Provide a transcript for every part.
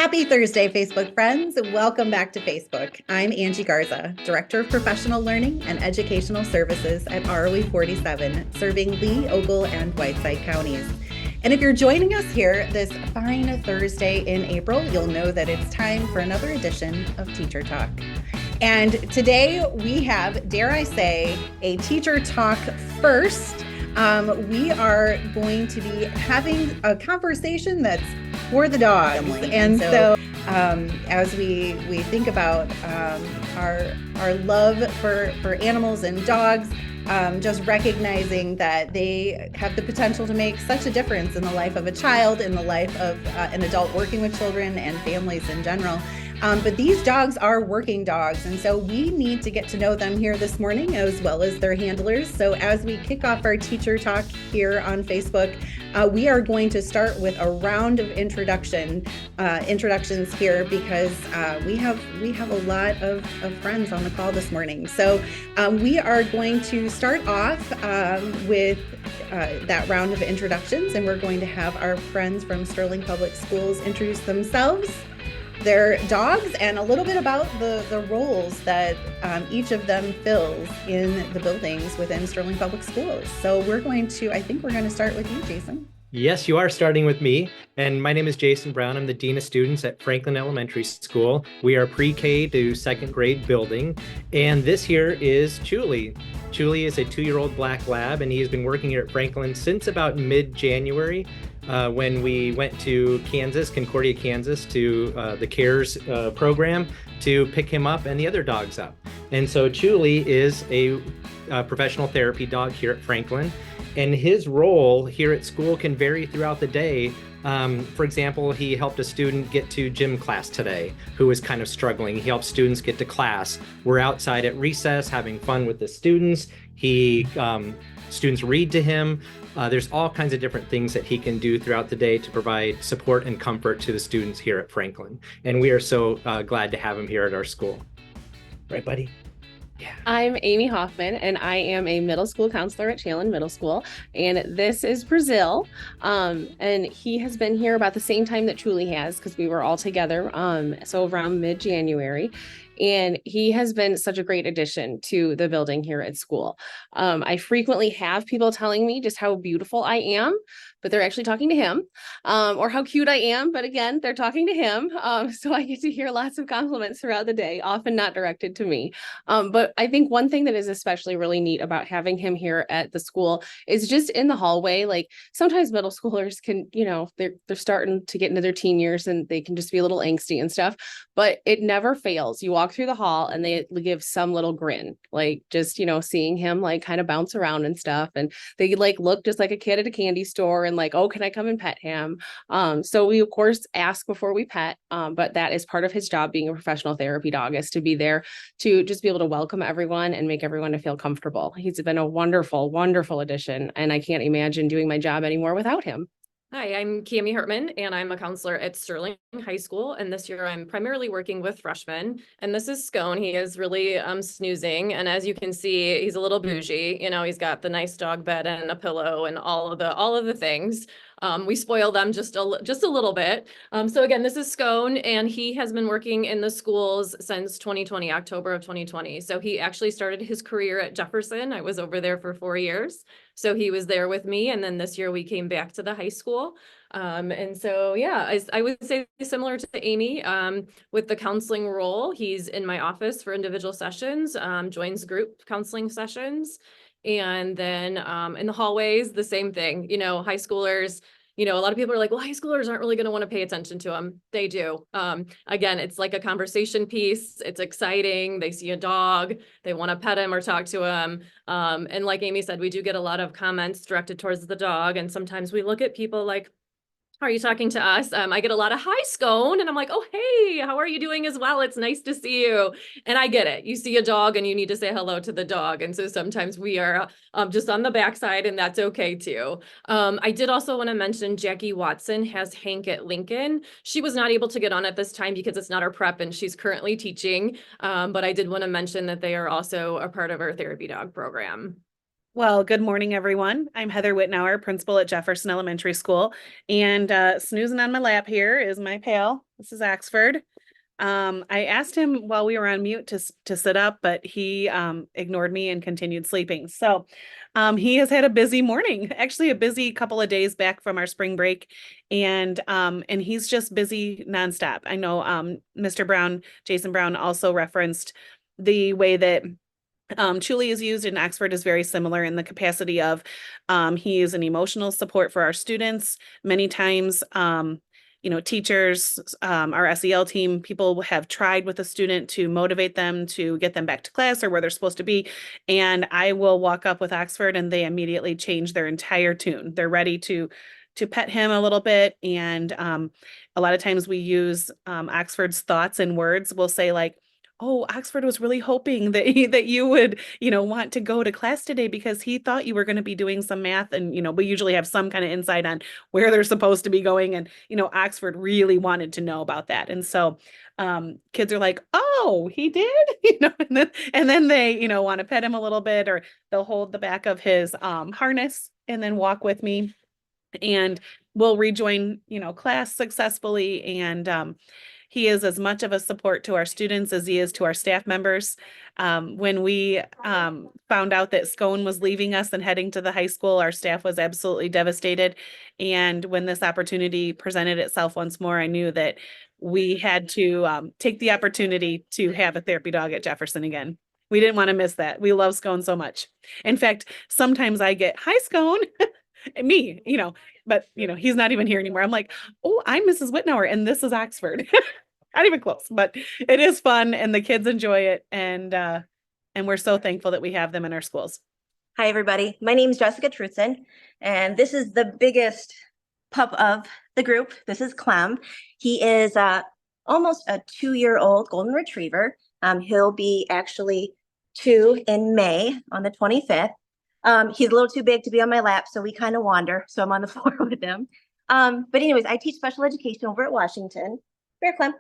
Happy Thursday, Facebook friends. Welcome back to Facebook. I'm Angie Garza, Director of Professional Learning and Educational Services at ROE 47, serving Lee, Ogle, and Whiteside counties. And if you're joining us here this fine Thursday in April, you'll know that it's time for another edition of Teacher Talk. And today we have, dare I say, a Teacher Talk first. We are going to be having a conversation that's for the dogs. And so as we think about our love for animals and dogs, just recognizing that they have the potential to make such a difference in the life of a child, in the life of an adult working with children and families in general. But these dogs are working dogs, and so we need to get to know them here this morning as well as their handlers. So as we kick off our Teacher Talk here on Facebook, we are going to start with a round of introductions here because we have a lot of friends on the call this morning. So we are going to start off with that round of introductions, and we're going to have our friends from Sterling Public Schools introduce themselves, their dogs, and a little bit about the roles that each of them fills in the buildings within Sterling Public Schools. So I think we're going to start with you, Jason. Yes, you are starting with me. And my name is Jason Brown. I'm the Dean of Students at Franklin Elementary School. We are pre-K to second grade building. And this here is Chuli. Chuli is a 2-year-old black lab, and he has been working here at Franklin since about mid-January. When we went to Kansas, Concordia, Kansas, to the CARES program to pick him up and the other dogs up. And so Chuli is a professional therapy dog here at Franklin. And his role here at school can vary throughout the day. For example, he helped a student get to gym class today who was kind of struggling. He helped students get to class. We're outside at recess having fun with the students. Students read to him. There's all kinds of different things that he can do throughout the day to provide support and comfort to the students here at Franklin. And we are so glad to have him here at our school. Right, buddy? Yeah. I'm Amy Hoffman, and I am a middle school counselor at Challen Middle School. And this is Brazil. And he has been here about the same time that Chuli has, because we were all together. So around mid-January. And he has been such a great addition to the building here at school. I frequently have people telling me just how beautiful I am, but they're actually talking to him, or how cute I am. But again, they're talking to him. So I get to hear lots of compliments throughout the day, often not directed to me. But I think one thing that is especially really neat about having him here at the school is just in the hallway. Like sometimes middle schoolers can, they're starting to get into their teen years and they can just be a little angsty and stuff, but it never fails. You walk through the hall and they give some little grin, like just, seeing him like kind of bounce around and stuff. And they like look just like a kid at a candy store and like, oh, can I come and pet him? So we of course ask before we pet, but that is part of his job being a professional therapy dog, is to be there to just be able to welcome everyone and make everyone to feel comfortable. He's been a wonderful, wonderful addition, and I can't imagine doing my job anymore without him. Hi, I'm Cami Hartman, and I'm a counselor at Sterling High School. And this year I'm primarily working with freshmen. And this is Scone. He is really snoozing. And as you can see, he's a little bougie. He's got the nice dog bed and a pillow and all of the things. We spoil them just a little bit. So again, this is Scone, and he has been working in the schools since 2020, October of 2020. So he actually started his career at Jefferson. I was over there for 4 years. So he was there with me. And then this year we came back to the high school. And so, yeah, I would say similar to Amy, with the counseling role, he's in my office for individual sessions, joins group counseling sessions. And then in the hallways, the same thing, high schoolers, a lot of people are like, well, high schoolers aren't really going to want to pay attention to them. They do. Again, it's like a conversation piece. It's exciting. They see a dog, they want to pet him or talk to him. And like Amy said, we do get a lot of comments directed towards the dog. And sometimes we look at people like, are you talking to us? I get a lot of hi, Scone. And I'm like, oh, hey, how are you doing as well? It's nice to see you. And I get it. You see a dog and you need to say hello to the dog. And so sometimes we are just on the backside, and that's okay too. I did also want to mention Jackie Watson has Hank at Lincoln. She was not able to get on at this time because it's not her prep and she's currently teaching. But I did want to mention that they are also a part of our therapy dog program. Well, good morning, everyone. I'm Heather Whitnauer, principal at Jefferson Elementary School. And snoozing on my lap here is my pal. This is Axford. I asked him while we were on mute to sit up, but he ignored me and continued sleeping. So he has had a busy morning, actually a busy couple of days back from our spring break, and he's just busy nonstop. I know Mr. Brown, Jason Brown, also referenced the way that Truly is used in Oxford is very similar in the capacity of he is an emotional support for our students. Many times, teachers, our SEL team, people have tried with a student to motivate them to get them back to class or where they're supposed to be. And I will walk up with Oxford and they immediately change their entire tune. They're ready to pet him a little bit. And a lot of times we use Oxford's thoughts and words. We'll say like, oh, Oxford was really hoping that that you would, want to go to class today because he thought you were going to be doing some math. And, we usually have some kind of insight on where they're supposed to be going. And, Oxford really wanted to know about that. And so kids are like, oh, he did, and then they, want to pet him a little bit, or they'll hold the back of his harness and then walk with me. And we'll rejoin, class successfully. And he is as much of a support to our students as he is to our staff members. When we found out that Scone was leaving us and heading to the high school, our staff was absolutely devastated. And when this opportunity presented itself once more, I knew that we had to take the opportunity to have a therapy dog at Jefferson again. We didn't want to miss that. We love Scone so much. In fact, sometimes I get, hi, Scone. Me, but he's not even here anymore. I'm like, oh, I'm Mrs. Whitnauer and this is Oxford. Not even close, but it is fun and the kids enjoy it. And we're so thankful that we have them in our schools. Hi, everybody. My name is Jessica Trutzen, and this is the biggest pup of the group. This is Clem. He is almost a 2-year-old golden retriever. He'll be actually 2 in May on the 25th. He's a little too big to be on my lap, so we kind of wander. So I'm on the floor with him. But anyways, I teach special education over at Washington. Come here, Clem.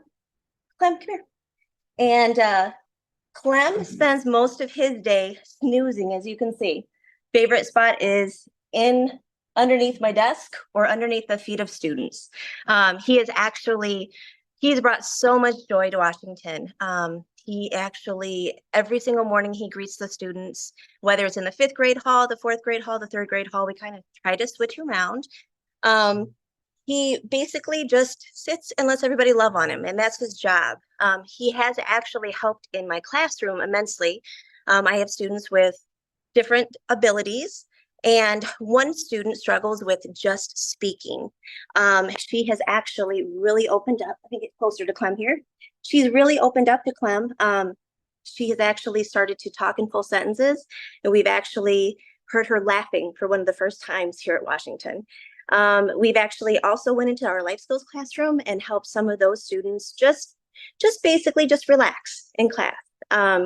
Clem, come here. And Clem spends most of his day snoozing, as you can see. Favorite spot is underneath my desk or underneath the feet of students. He's brought so much joy to Washington. He actually, every single morning, he greets the students, whether it's in the 5th grade hall, the 4th grade hall, the 3rd grade hall. We kind of try to switch around. He basically just sits and lets everybody love on him, and that's his job. He has actually helped in my classroom immensely. I have students with different abilities, and one student struggles with just speaking. She has actually really opened up. I think it's closer to Clem here. She's really opened up to Clem. She has actually started to talk in full sentences, and we've actually heard her laughing for one of the first times here at Washington. We've actually also went into our life skills classroom and helped some of those students just basically just relax in class.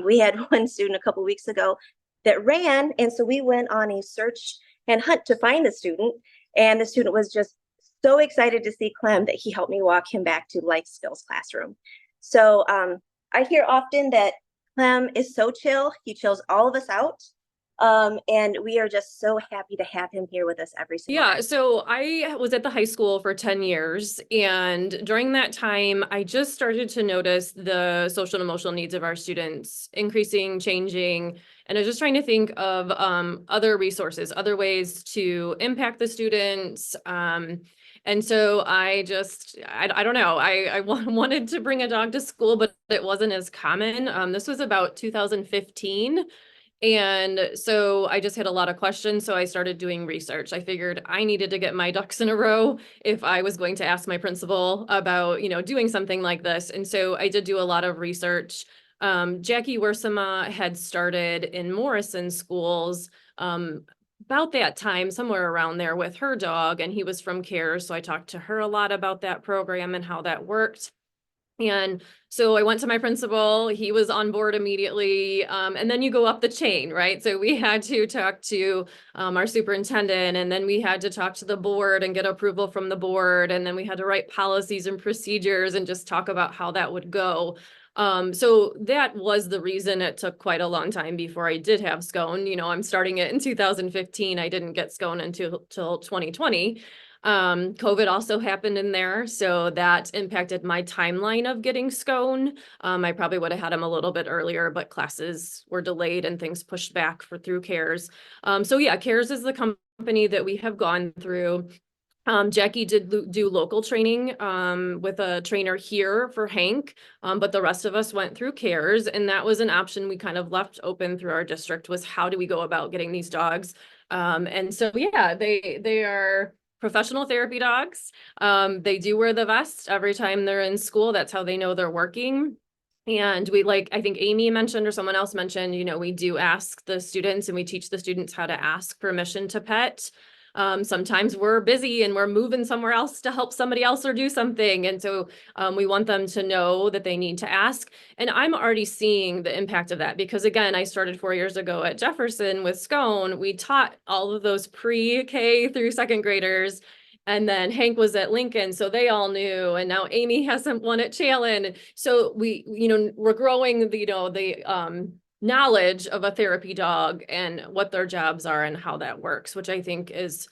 We had one student a couple weeks ago that ran, and so we went on a search and hunt to find the student, and the student was just so excited to see Clem that he helped me walk him back to life skills classroom. So I hear often that Clem is so chill. He chills all of us out. And we are just so happy to have him here with us every single day. So I was at the high school for 10 years. And during that time, I just started to notice the social and emotional needs of our students increasing, changing. And I was just trying to think of other resources, other ways to impact the students. And so I don't know, I wanted to bring a dog to school, but it wasn't as common. This was about 2015. And so I just had a lot of questions. So I started doing research. I figured I needed to get my ducks in a row if I was going to ask my principal about, doing something like this. And so I did do a lot of research. Jackie Wersema had started in Morrison schools about that time, somewhere around there with her dog, and he was from CARE. So I talked to her a lot about that program and how that worked. And so I went to my principal, he was on board immediately. And then you go up the chain, right? So we had to talk to our superintendent, and then we had to talk to the board and get approval from the board. And then we had to write policies and procedures and just talk about how that would go. So that was the reason it took quite a long time before I did have Scone. You know, I'm starting it in 2015. I didn't get Scone until 2020. COVID also happened in there, so that impacted my timeline of getting Scone. I probably would have had him a little bit earlier, but classes were delayed and things pushed back through CARES. So yeah, CARES is the company that we have gone through. Jackie did do local training with a trainer here for Hank, but the rest of us went through CARES, and that was an option we kind of left open through our district, was how do we go about getting these dogs? And so yeah, they are professional therapy dogs. They do wear the vest every time they're in school. That's how they know they're working. And we, like, I think Amy mentioned or someone else mentioned, you know, we do ask the students and we teach the students how to ask permission to pet. Sometimes we're busy and we're moving somewhere else to help somebody else or do something. And so we want them to know that they need to ask. And I'm already seeing the impact of that because, again, I started 4 years ago at Jefferson with Scone. We taught all of those pre-K through second graders. And then Hank was at Lincoln, so they all knew. And now Amy has one at Challen. So we, you know, we're growing the, you know, the knowledge of a therapy dog and what their jobs are and how that works, which I think is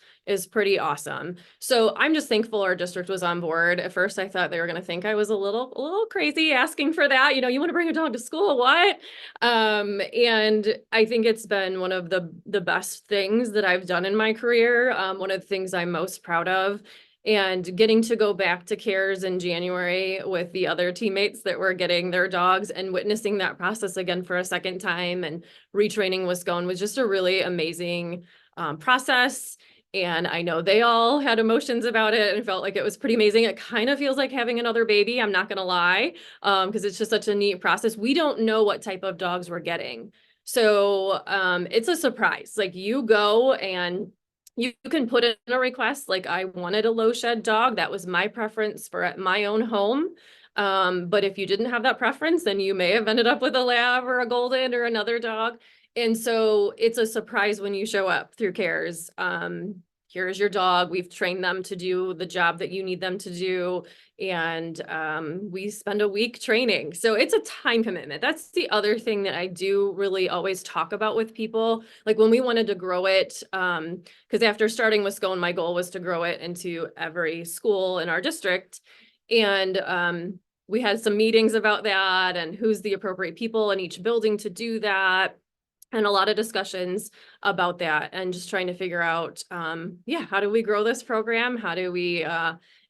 pretty awesome. So I'm just thankful our district was on board. At first, I thought they were going to think I was a little crazy asking for that. You know, you want to bring a dog to school, what? And I think it's been one of the best things that I've done in my career. One of the things I'm most proud of. And getting to go back to CARES in January with the other teammates that were getting their dogs and witnessing that process again for a second time and retraining with Scone was just a really amazing process. And I know they all had emotions about it and felt like it was pretty amazing. It kind of feels like having another baby, I'm not going to lie, because it's just such a neat process. We don't know what type of dogs we're getting. So it's a surprise. Like, you go and you can put in a request, like, I wanted a low shed dog. That was my preference for at my own home. But if you didn't have that preference, then you may have ended up with a lab or a golden or another dog. And so it's a surprise when you show up through CARES. Here's your dog. We've trained them to do the job that you need them to do. And we spend a week training. So it's a time commitment. That's the other thing that I do really always talk about with people. Like, when we wanted to grow it, because after starting with Scone, my goal was to grow it into every school in our district. And we had some meetings about that and who's the appropriate people in each building to do that. And a lot of discussions about that and just trying to figure out, how do we grow this program? How do we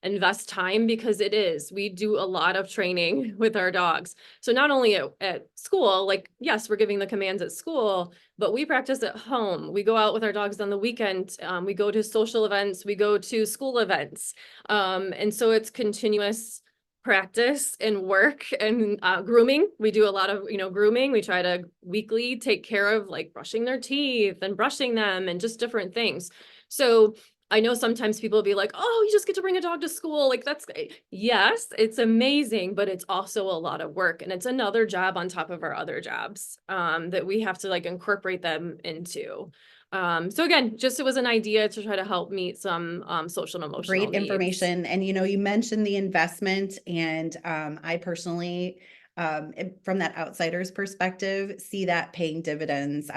invest time? Because we do a lot of training with our dogs. So not only at school, like, yes, we're giving the commands at school, but we practice at home. We go out with our dogs on the weekend. We go to social events. We go to school events. And so it's continuous practice and work and grooming. We do a lot of, grooming. We try to weekly take care of, like, brushing their teeth and brushing them and just different things. So I know sometimes people will be like, oh, you just get to bring a dog to school. Like, that's, yes, it's amazing, but it's also a lot of work. And it's another job on top of our other jobs that we have to, like, incorporate them into. So again, it was an idea to try to help meet some social and emotional Great needs. information. And, you mentioned the investment, and I personally, from that outsider's perspective, see that paying dividends.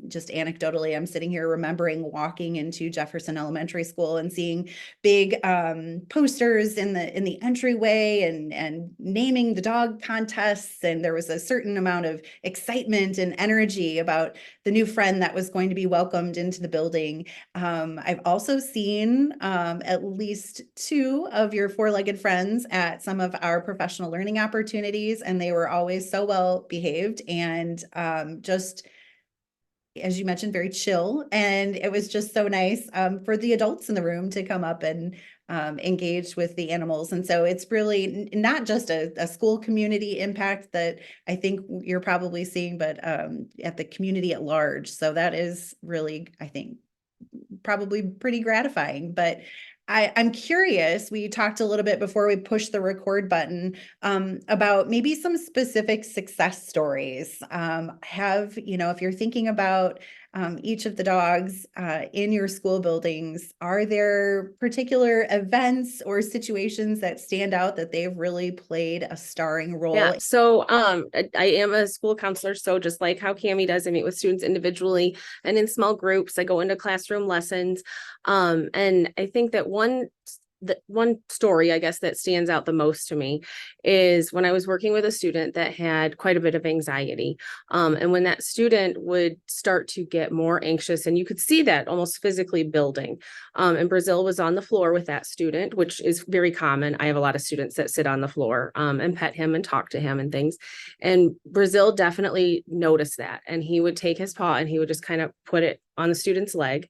Just anecdotally, I'm sitting here remembering walking into Jefferson Elementary School and seeing big posters in the entryway and naming the dog contests. And there was a certain amount of excitement and energy about the new friend that was going to be welcomed into the building. I've also seen at least 2 of your 4-legged friends at some of our professional learning opportunities, and they were always so well behaved and just, as you mentioned, very chill. And it was just so nice for the adults in the room to come up and engage with the animals. And so it's really not just a school community impact that I think you're probably seeing, but at the community at large. So that is really, I think, probably pretty gratifying. But I'm curious, we talked a little bit before we pushed the record button about maybe some specific success stories. If you're thinking about each of the dogs in your school buildings. Are there particular events or situations that stand out that they've really played a starring role? Yeah. So I am a school counselor. So just like how Cami does, I meet with students individually and in small groups. I go into classroom lessons. And I think that one story, I guess, that stands out the most to me is when I was working with a student that had quite a bit of anxiety. And when that student would start to get more anxious, and you could see that almost physically building. And Brazil was on the floor with that student, which is very common. I have a lot of students that sit on the floor and pet him and talk to him and things. And Brazil definitely noticed that. And he would take his paw and he would just kind of put it on the student's leg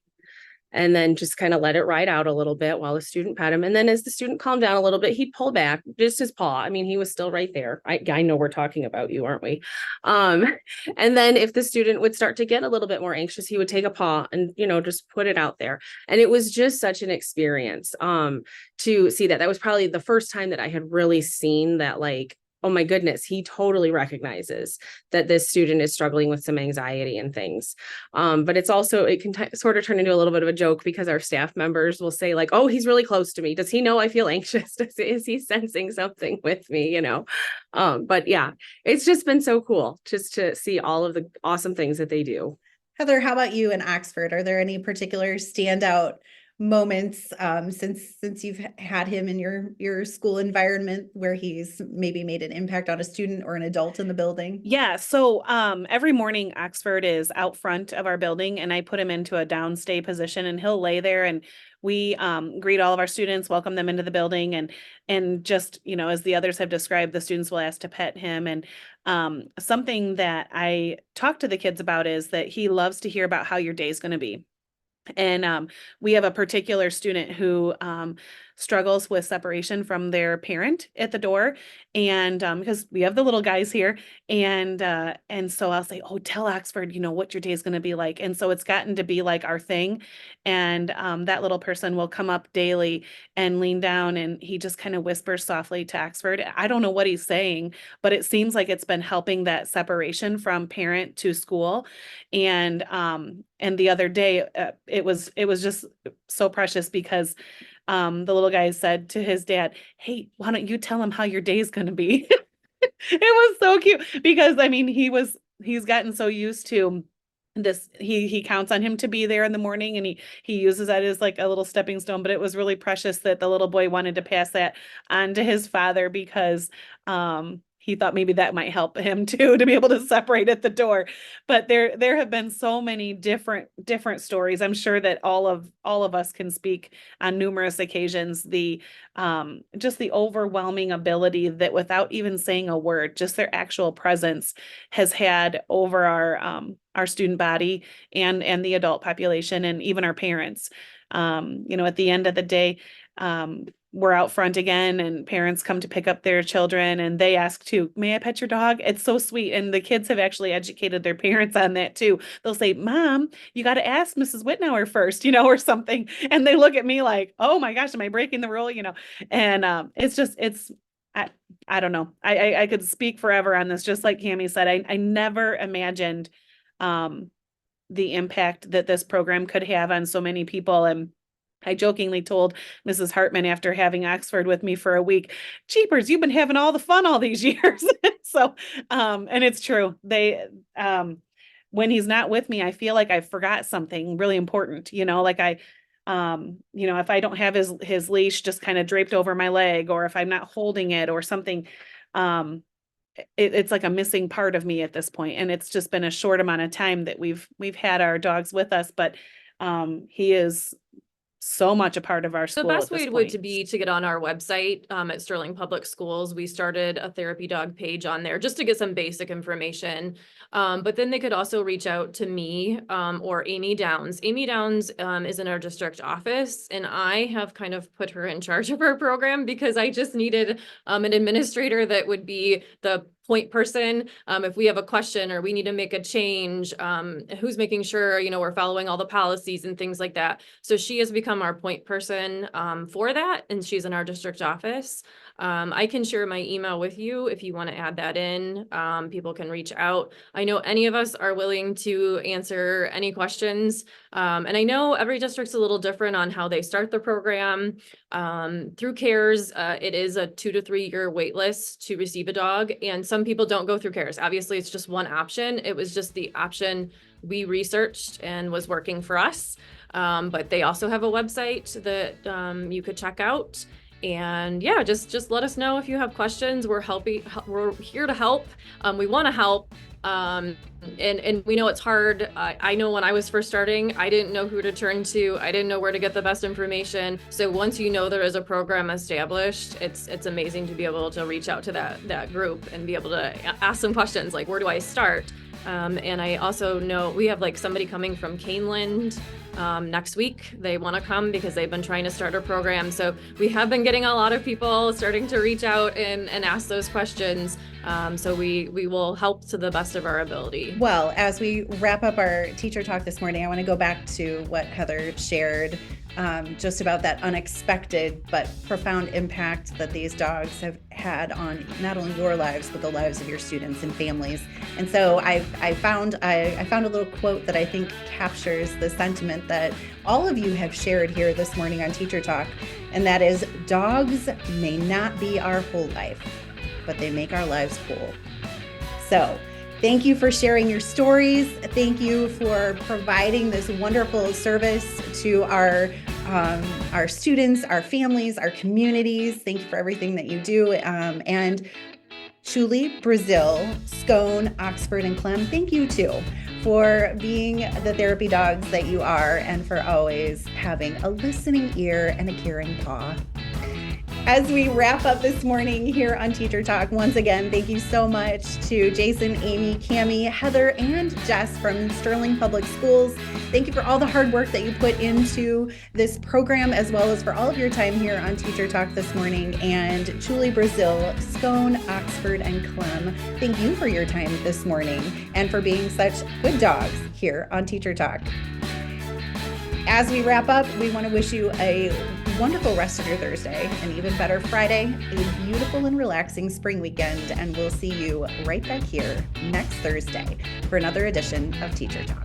and then just kind of let it ride out a little bit while the student pet him. And then as the student calmed down a little bit, he'd pull back just his paw. I mean, he was still right there. I know we're talking about you, aren't we? And then if the student would start to get a little bit more anxious, he would take a paw and, just put it out there. And it was just such an experience to see that. That was probably the first time that I had really seen that, like, oh my goodness, he totally recognizes that this student is struggling with some anxiety and things. But it's also, it can sort of turn into a little bit of a joke because our staff members will say like, oh, he's really close to me. Does he know I feel anxious? Is he sensing something with me, But yeah, it's just been so cool just to see all of the awesome things that they do. Heather, how about you in Oxford? Are there any particular standout moments since you've had him in your school environment where he's maybe made an impact on a student or an adult in the building? Yeah. So every morning Oxford is out front of our building and I put him into a downstay position and he'll lay there and we greet all of our students, welcome them into the building and just, as the others have described, the students will ask to pet him. And something that I talk to the kids about is that he loves to hear about how your day is going to be. And we have a particular student who struggles with separation from their parent at the door. And because we have the little guys here. And so I'll say, oh, tell Oxford, what your day is going to be like. And so it's gotten to be like our thing. And that little person will come up daily and lean down and he just kind of whispers softly to Oxford. I don't know what he's saying, but it seems like it's been helping that separation from parent to school. And the other day, it was just so precious because the little guy said to his dad, hey, why don't you tell him how your day is going to be? It was so cute because, I mean, he's gotten so used to this. He counts on him to be there in the morning and he uses that as like a little stepping stone, but it was really precious that the little boy wanted to pass that on to his father because, he thought maybe that might help him too, to be able to separate at the door. But there have been so many different stories. I'm sure that all of us can speak on numerous occasions, just the overwhelming ability that without even saying a word, just their actual presence has had over our student body and the adult population and even our parents. At the end of the day, we're out front again and parents come to pick up their children and they ask too, may I pet your dog? It's so sweet. And the kids have actually educated their parents on that too. They'll say, Mom, you got to ask Mrs. Whitnauer first, or something. And they look at me like, oh my gosh, am I breaking the rule? And I don't know. I could speak forever on this. Just like Cami said, I never imagined the impact that this program could have on so many people. And I jokingly told Mrs. Hartman after having Oxford with me for a week, jeepers, you've been having all the fun all these years. So, and it's true. When he's not with me, I feel like I forgot something really important, like if I don't have his leash just kind of draped over my leg, or if I'm not holding it or something, it's like a missing part of me at this point. And it's just been a short amount of time that we've had our dogs with us, but he is so much a part of our school. The best way would be to get on our website at Sterling Public Schools. We started a therapy dog page on there just to get some basic information. But then they could also reach out to me or Amy Downs. Amy Downs is in our district office, and I have kind of put her in charge of our program because I just needed an administrator that would be the point person. If we have a question or we need to make a change, who's making sure, we're following all the policies and things like that. So she has become our point person for that. And she's in our district office. I can share my email with you if you want to add that in. People can reach out. I know any of us are willing to answer any questions. And I know every district's a little different on how they start the program. Through CARES, it is a 2 to 3 year wait list to receive a dog. And some people don't go through CARES. Obviously, it's just one option. It was just the option we researched and was working for us. But they also have a website that you could check out. And yeah, just let us know if you have questions. We're here to help. We want to help. And we know it's hard. I know when I was first starting, I didn't know who to turn to. I didn't know where to get the best information. So once you know there is a program established, it's amazing to be able to reach out to that group and be able to ask some questions like, where do I start? And I also know we have like somebody coming from Caneland next week. They want to come because they've been trying to start a program. So we have been getting a lot of people starting to reach out and ask those questions. So we will help to the best of our ability. Well, as we wrap up our teacher talk this morning, I want to go back to what Heather shared just about that unexpected but profound impact that these dogs have had on not only your lives, but the lives of your students and families. And so I found a little quote that I think captures the sentiment that all of you have shared here this morning on Teacher Talk, and that is, dogs may not be our whole life, but they make our lives whole. So thank you for sharing your stories. Thank you for providing this wonderful service to our students, our families, our communities. Thank you for everything that you do. And Chuli, Brazil, Scone, Oxford, and Clem, thank you too for being the therapy dogs that you are and for always having a listening ear and a caring paw. As we wrap up this morning here on Teacher Talk, once again, thank you so much to Jason, Amy, Cammie, Heather, and Jess from Sterling Public Schools. Thank you for all the hard work that you put into this program, as well as for all of your time here on Teacher Talk this morning. And Chuli, Brazil, Scone, Oxford, and Clem, thank you for your time this morning and for being such good dogs here on Teacher Talk. As we wrap up, we want to wish you a wonderful rest of your Thursday, an even better Friday, a beautiful and relaxing spring weekend, and we'll see you right back here next Thursday for another edition of Teacher Talk.